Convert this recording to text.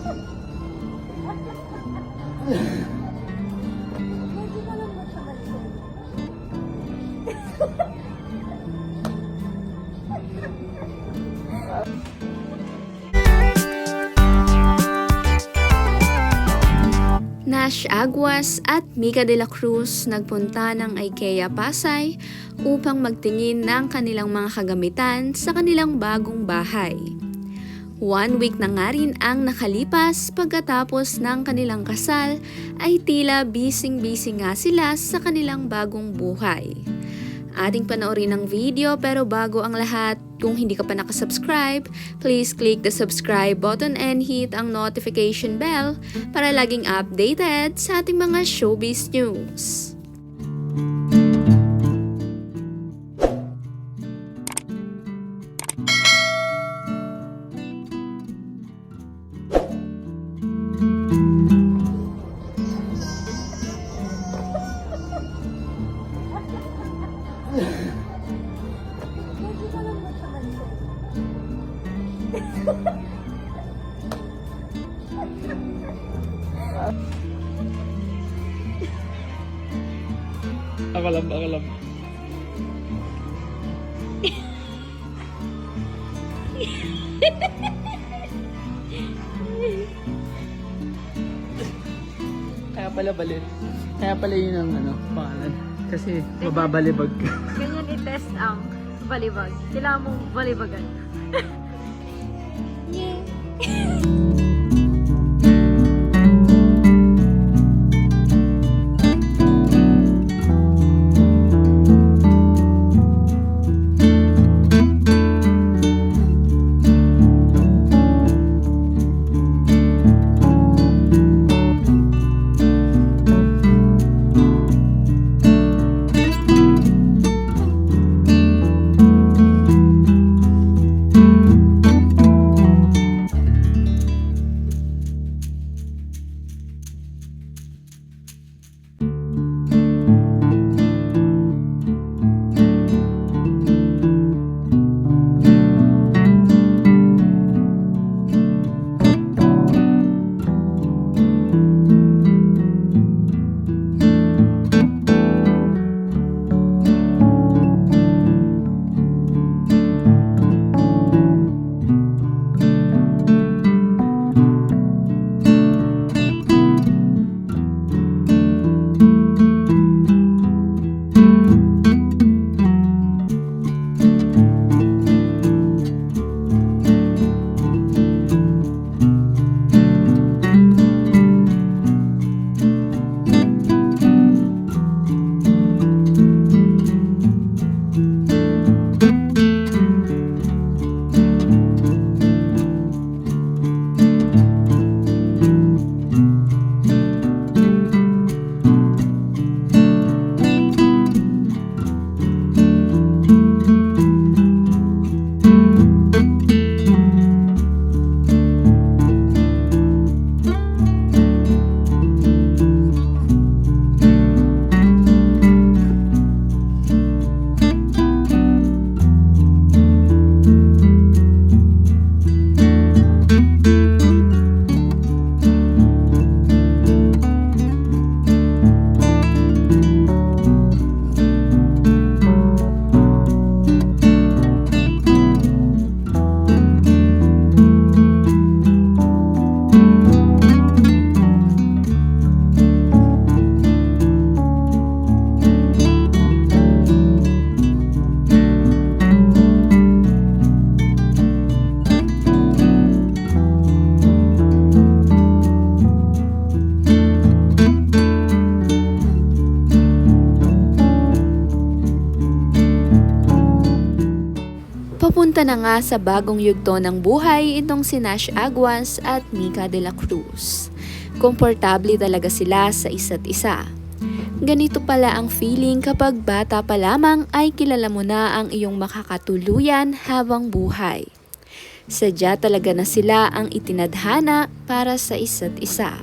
Nash Aguas at Mika de la Cruz nagpunta ng IKEA Pasay upang magtingin ng kanilang mga kagamitan sa kanilang bagong bahay. 1 week na nga rin ang nakalipas pagkatapos ng kanilang kasal ay tila busy-busy nga sila sa kanilang bagong buhay. Ating panoorin ang video pero bago ang lahat, kung hindi ka pa nakasubscribe, please click the subscribe button and hit ang notification bell para laging updated sa ating mga showbiz news. Akalam. Kaya pala balin. Kaya pala yun ang pangalan. Kasi mababalibag ka. Ganyan i-test ang balibag. Kailangan mong balibagan. Yay! Papunta na nga sa bagong yugto ng buhay itong si Nash Aguas at Mika de la Cruz. Komportable talaga sila sa isa't isa. Ganito pala ang feeling kapag bata pa lamang ay kilala mo na ang iyong makakatuluyan habang buhay. Sadya talaga na sila ang itinadhana para sa isa't isa.